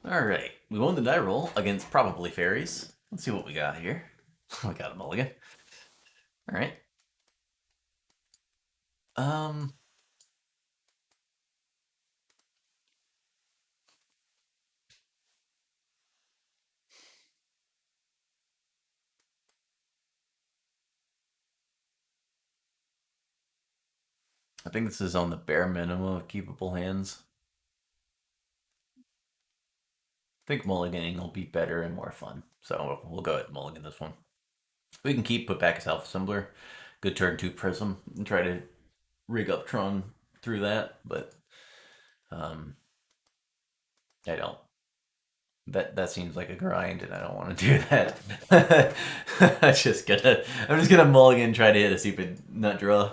Alright, we won the die roll against probably fairies. Let's see what we got here. We got a mulligan. Alright. Um, I think this is on the bare minimum of keepable hands. I think mulliganing will be better and more fun. So we'll go ahead and mulligan this one. We can keep put back a self-assembler. Good turn 2 prism and try to rig up Tron through that, but um, I don't. That seems like a grind, and I don't want to do that. I'm just gonna mulligan and try to hit a stupid nut draw.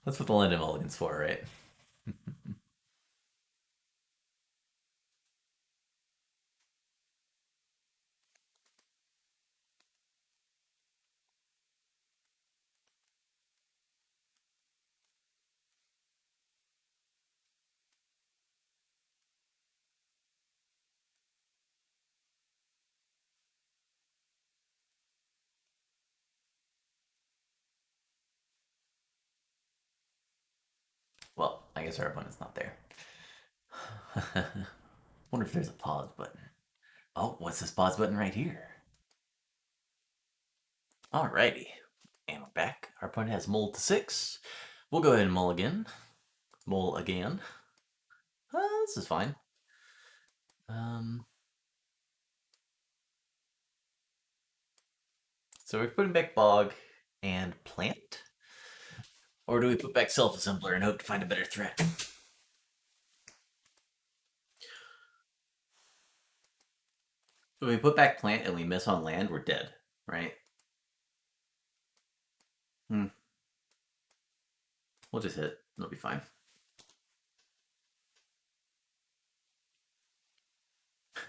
That's what the land of mulligan's for, right? Well, I guess our opponent's not there. Wonder if there's a pause button. Oh, what's this pause button right here? Alrighty. And we're back. Our opponent has mull to 6. We'll go ahead and mull again. Mull again. This is fine. Um, so we're putting back Bog and Plant? Or do we put back Self-Assembler and hope to find a better threat? If we put back Plant and we miss on land, we're dead, right? Hmm. We'll just hit. It'll be fine.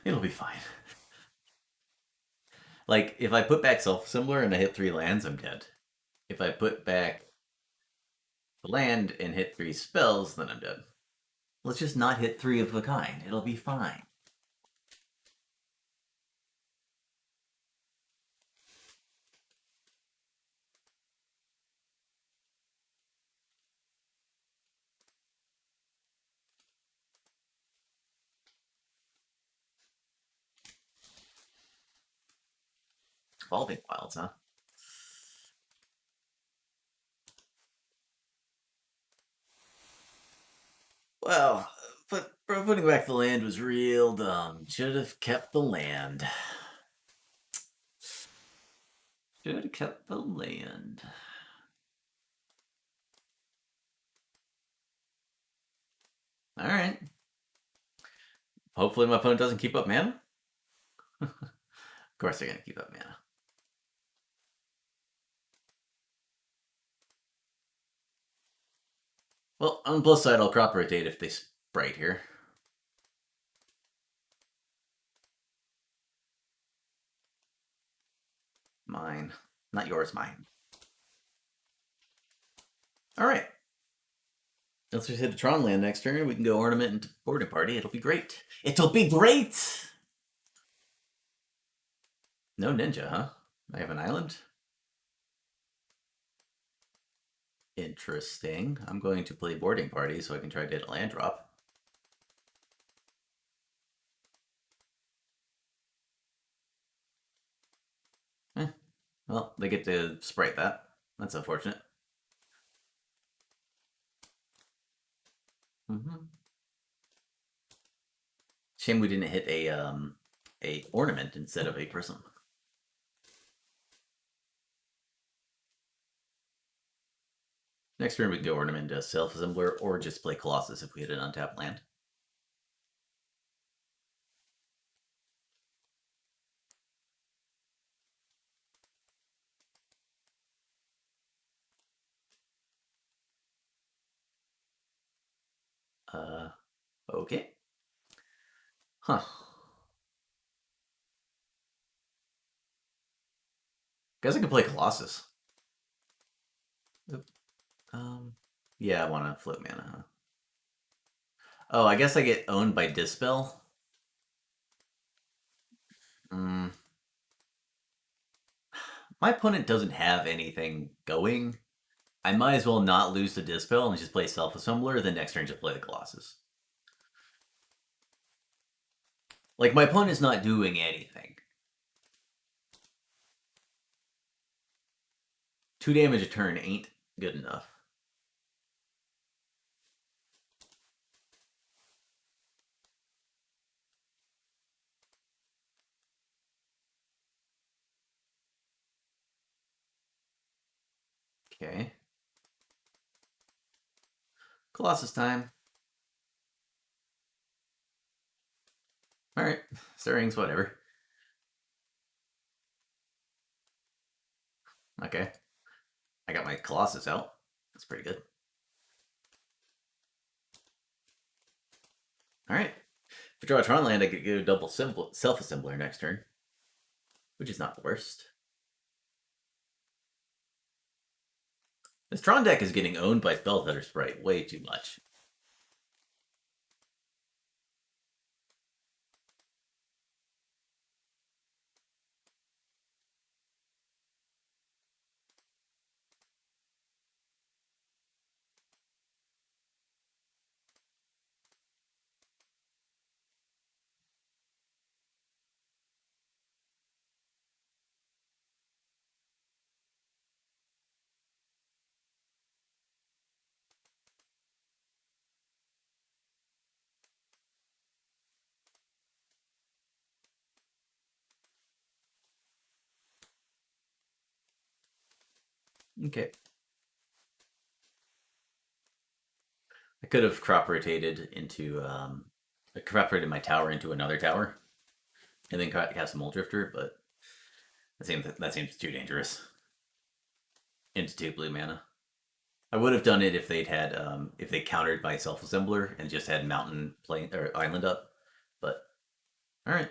It'll be fine. Like, if I put back Self-Assembler and I hit 3 lands, I'm dead. If I put back the land and hit 3 spells, then I'm dead. Let's just not hit 3 of a kind. It'll be fine. Evolving Wilds, huh? Well, putting back the land was real dumb. Should have kept the land. Should have kept the land. Alright. Hopefully my opponent doesn't keep up mana. Of course they're going to keep up mana. Well, on the plus side, I'll crop rotate if they sprite here. Mine. Not yours, mine. Alright. Let's just hit a Tron land next turn. We can go ornament into boarding party. It'll be great. It'll be great! No ninja, huh? I have an island? Interesting. I'm going to play boarding party so I can try to get a land drop. Well, they get to sprite that. That's unfortunate. Shame we didn't hit a ornament instead of a prism. Next turn we can go ornament to self-assembler or just play Colossus if we hit an untapped land. Okay. Huh. Guess I can play Colossus. Yeah, I want to flip mana. Huh? Oh, I guess I get owned by Dispel. Mm, my opponent doesn't have anything going. I might as well not lose the Dispel and just play Self Assembler, then next turn just play the Colossus. Like, my opponent's not doing anything. 2 damage a turn ain't good enough. Okay. Colossus time. Alright. Stirrings, whatever. Okay. I got my Colossus out. That's pretty good. Alright. If I draw a Tron land, I could get a double self-assembler next turn, which is not the worst. This Tron deck is getting owned by Spellfeather Sprite way too much. Okay. I could have crop rotated into I crop rotated my tower into another tower, and then cast a Mole Drifter, but that seems too dangerous. Into 2 blue mana. I would have done it if they'd had if they countered my self assembler and just had mountain plain or island up, but all right.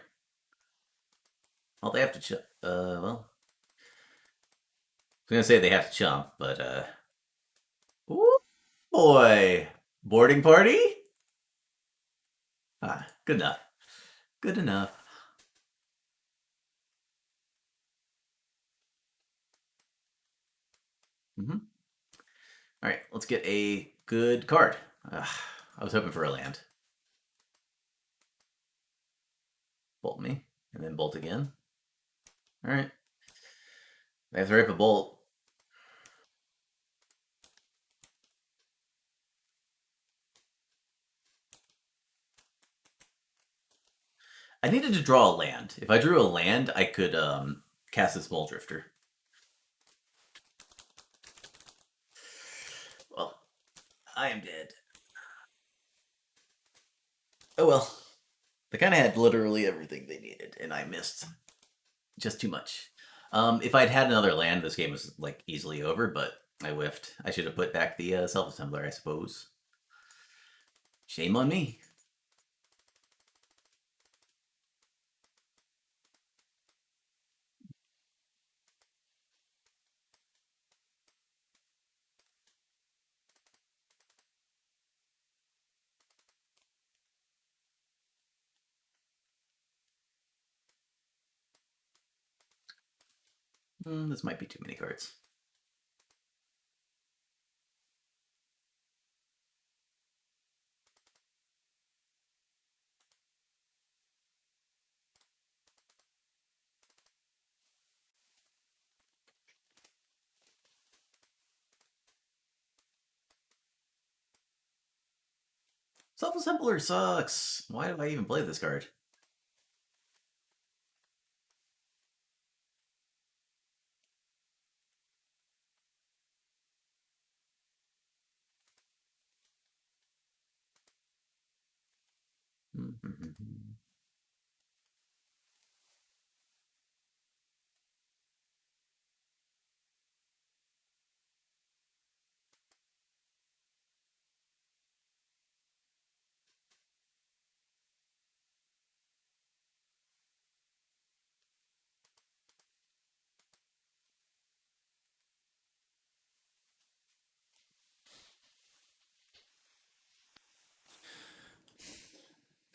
Well, they have to well, I was gonna say they have to chump, but ooh, boy, boarding party. Ah, good enough. Good enough. Mm-hmm. All right, let's get a good card. I was hoping for a land. Bolt me, and then bolt again. All right. I have to rip a bolt. I needed to draw a land. If I drew a land, I could cast this Mole Drifter. Well, I am dead. Oh well. They kind of had literally everything they needed, and I missed just too much. If I'd had another land, this game was like easily over, but I whiffed. I should have put back the self-assembler, I suppose. Shame on me. This might be too many cards. Self-assembler sucks. Why do I even play this card?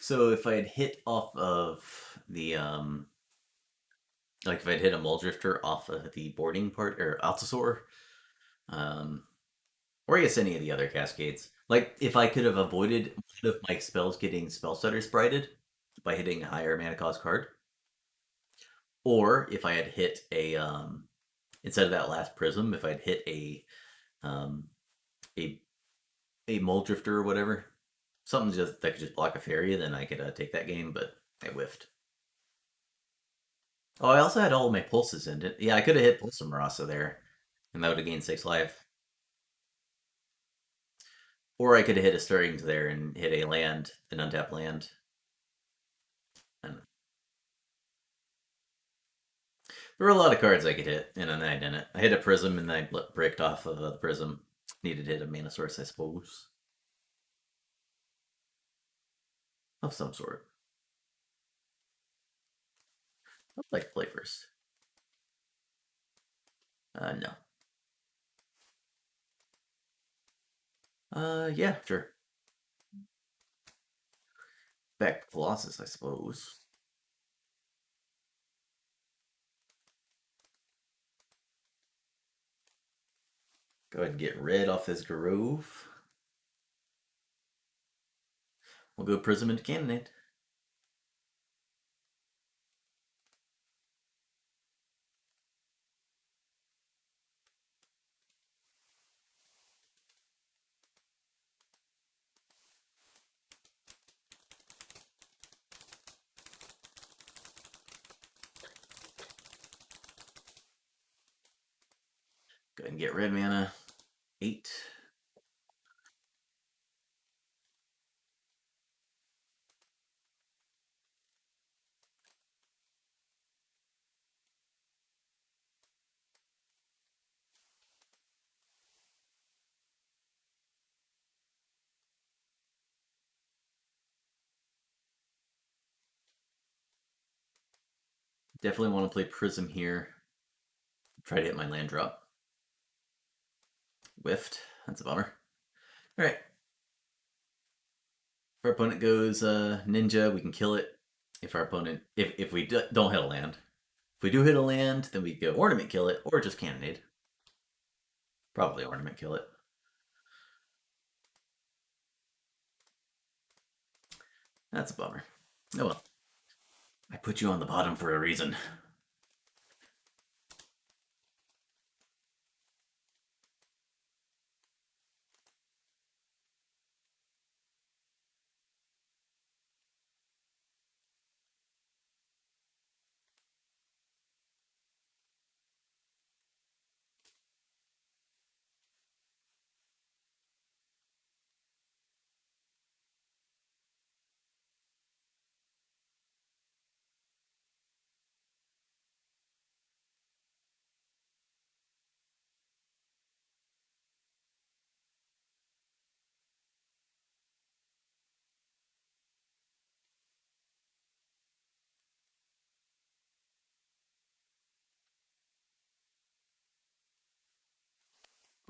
So if I had hit off of the Like if I'd hit a Mole Drifter off of the boarding part or Altasaur, um, or I guess any of the other Cascades. Like if I could have avoided one of my spells getting Spell Stutter sprited by hitting a higher mana cost card, or if I had hit a instead of that last Prism, if I'd hit um, a a Mole Drifter or whatever, something just that could just block a fairy, then I could take that game. But I whiffed. Oh, I also had all my pulses in it. Yeah, I could have hit Pulse of Marasa there, and that would have gained 6 life. Or I could have hit a Stirring there and hit a land, an untapped land. And there were a lot of cards I could hit, and then I didn't. I hit a Prism and I bricked off of the Prism. Needed to hit a mana source, I suppose. Of some sort. I'd like to play first. No. Yeah, sure. Back to Colossus, I suppose. Go ahead and get rid off this Grove. We'll go Prism into Cannonade. Go ahead and get red mana. 8. Definitely want to play Prism here. Try to hit my land drop. Whiffed. That's a bummer. Alright. If our opponent goes Ninja, we can kill it. If our opponent, if we don't hit a land. If we do hit a land, then we go Ornament kill it, or just Cannonade. Probably Ornament kill it. That's a bummer. Oh well. I put you on the bottom for a reason.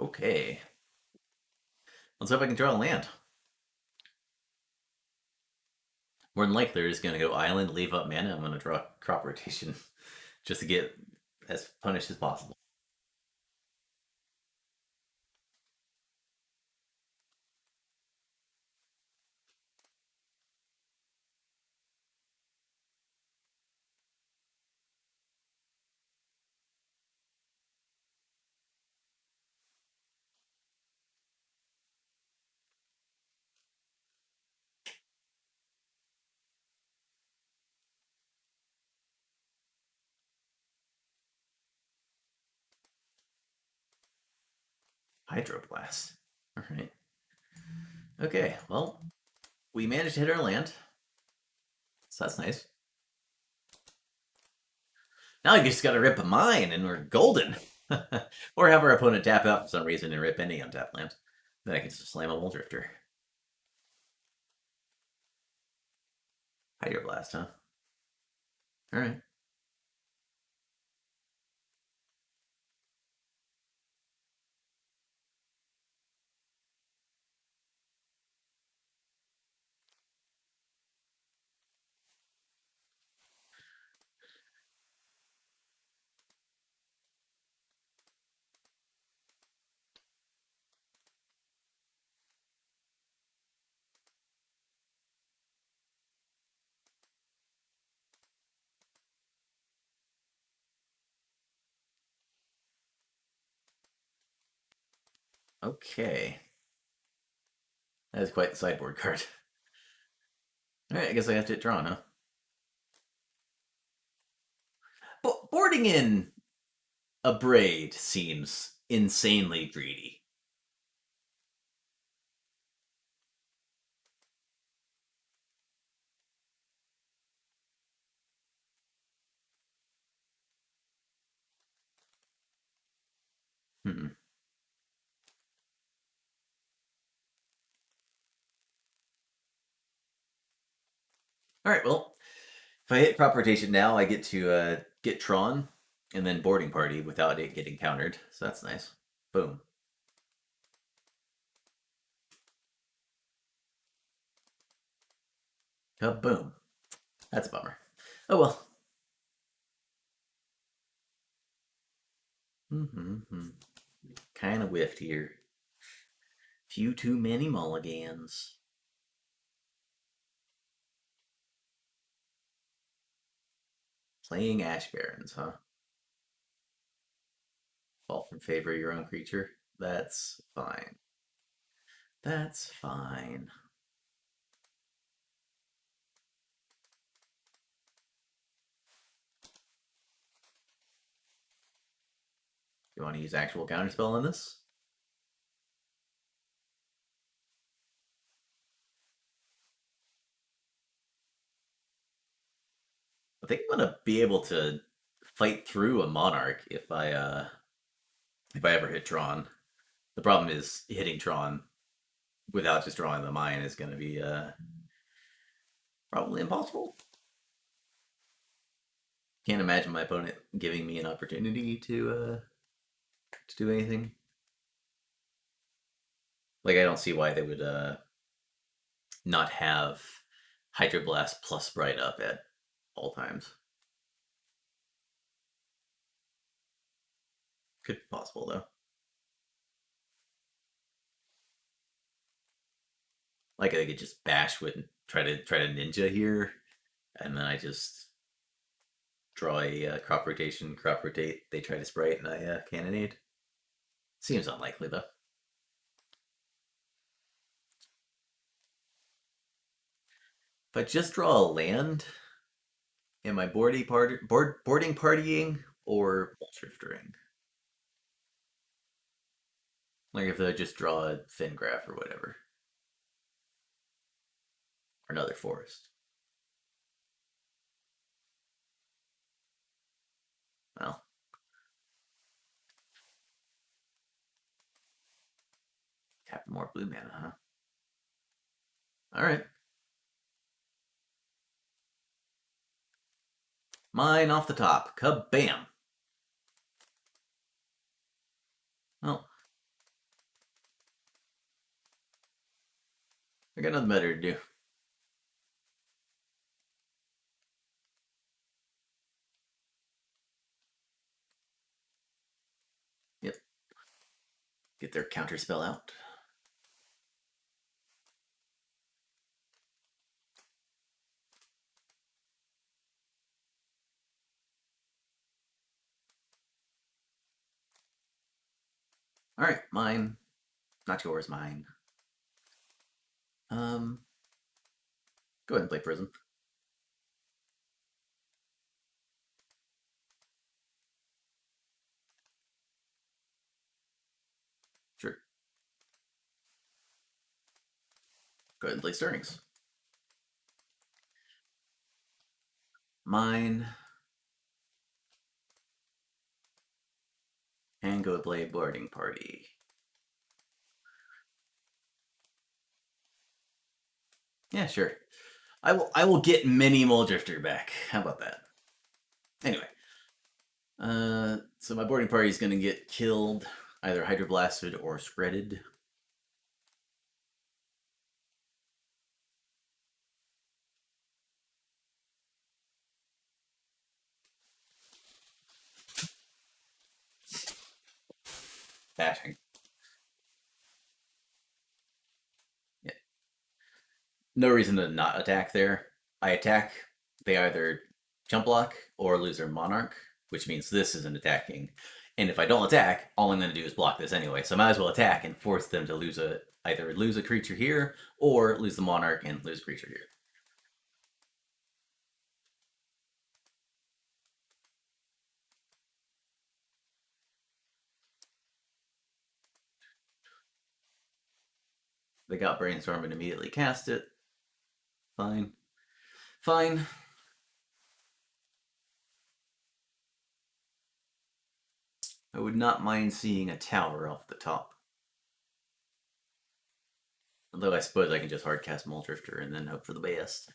Okay. Let's hope I can draw a land. More than likely, they're just going to go Island, leave up mana. I'm going to draw Crop Rotation just to get as punished as possible. Hydroblast. All right. Okay, well, we managed to hit our land. So that's nice. Now we just got to rip a mine and we're golden. Or have our opponent tap out for some reason and rip any untapped land. Then I can just slam a Mole Drifter. Hydroblast, huh? Alright. Okay. That is quite the sideboard card. Alright, I guess I have to hit Tron, huh? But boarding in a braid seems insanely greedy. Hmm. Alright, well, if I hit crop rotation now, I get to get Tron and then boarding party without it getting countered. So that's nice. Boom. Boom. That's a bummer. Oh well. Mm-hmm. Kind of whiffed here. Few too many mulligans. Playing Ash Barons, huh? Fall from favor of your own creature. That's fine. That's fine. You want to use actual counterspell on this? I think I'm gonna be able to fight through a Monarch if I ever hit Tron. The problem is hitting Tron without just drawing the mine is gonna be probably impossible. Can't imagine my opponent giving me an opportunity to do anything. Like I don't see why they would not have Hydroblast plus Bright up at all times. Could be possible though. Like I could just bash with try to ninja here, and then I just draw a crop rotation, crop rotate. They try to sprite, and I cannonade. Seems unlikely though. If I just draw a land, am I boarding partying or drifting? Like if I just draw a Fingraph or whatever, or another forest. Well, tap more blue mana, huh? All right. Mine off the top. Kabam. Well, I got nothing better to do. Yep. Get their counter spell out. All right, mine. Not yours, mine. Um, Go ahead and play Prism. Sure. Go ahead and play Stirrings. Mine. And go play Boarding Party. Yeah, sure. I will get mini Muldrifter back. How about that? Anyway, so my boarding party is going to get killed, either hydroblasted or shredded. Bashing. Yeah. No reason to not attack there. I attack, they either jump block or lose their monarch, which means this isn't attacking. And if I don't attack, all I'm going to do is block this anyway. So I might as well attack and force them to either lose a creature here or lose the monarch and lose a creature here. They got brainstorm and immediately cast it. Fine. Fine. I would not mind seeing a tower off the top. Although I suppose I can just hardcast Muldrifter and then hope for the best.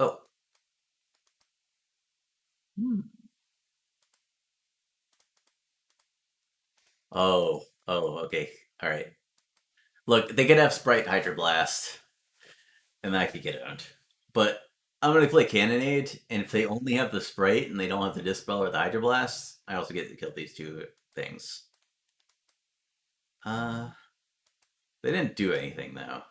Oh. Hmm. Oh, okay. All right. Look, they could have Sprite Hydroblast, and I could get owned. But I'm going to play Cannonade, and if they only have the Sprite and they don't have the Dispel or the Hydroblast, I also get to kill these two things. Uh, they didn't do anything, though.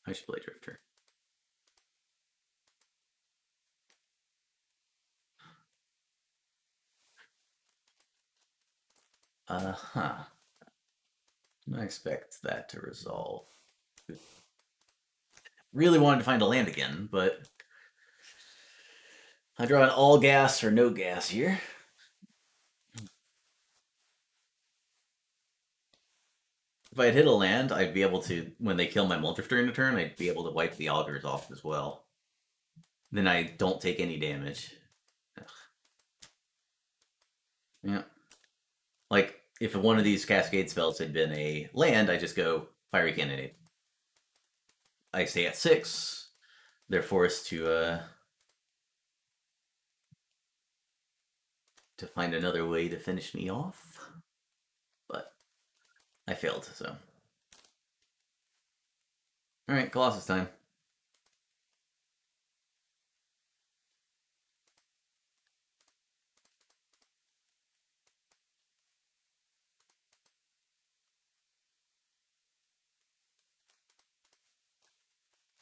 I should play Drifter. Huh. I expect that to resolve. Really wanted to find a land again, but I draw an all gas or no gas here. If I had hit a land, I'd be able to, when they kill my Muldrifter in a turn, I'd be able to wipe the Augurs off as well. Then I don't take any damage. Ugh. Yeah. Like, if one of these Cascade spells had been a land, I just go Fiery Cannonade. I stay at 6. They're forced to find another way to finish me off. But I failed, so. Alright, Colossus time.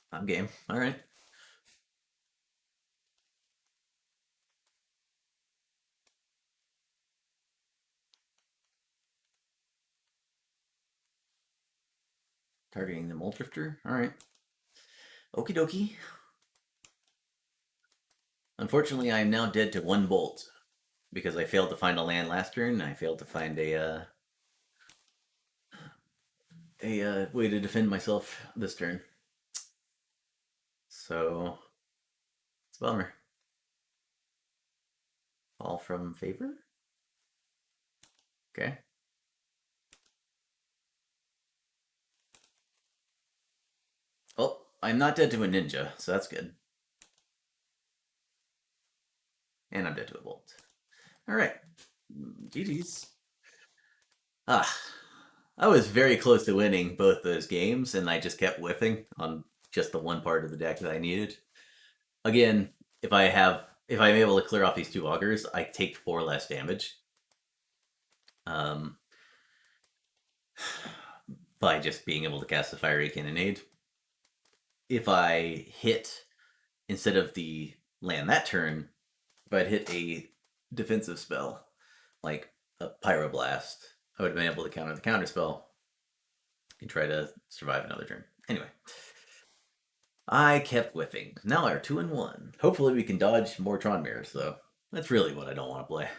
I'm game. Alright. Targeting the Muldrifter. Alright. Okie dokie. Unfortunately, I am now dead to 1 bolt. Because I failed to find a land last turn, and I failed to find a way to defend myself this turn. So, it's a bummer. Fall from favor? Okay. Oh, I'm not dead to a ninja, so that's good. And I'm dead to a bolt. Alright. GG's. Ah. I was very close to winning both those games, and I just kept whiffing on just the one part of the deck that I needed. Again, if I'm able to clear off these 2 augurs, I take 4 less damage. By just being able to cast the Fiery Cannonade. If I hit, instead of the land that turn, if I'd hit a defensive spell, like a Pyroblast, I would have been able to counter the counterspell and try to survive another turn. Anyway, I kept whiffing. Now I are 2-1. Hopefully we can dodge more Tron mirrors, though. That's really what I don't want to play.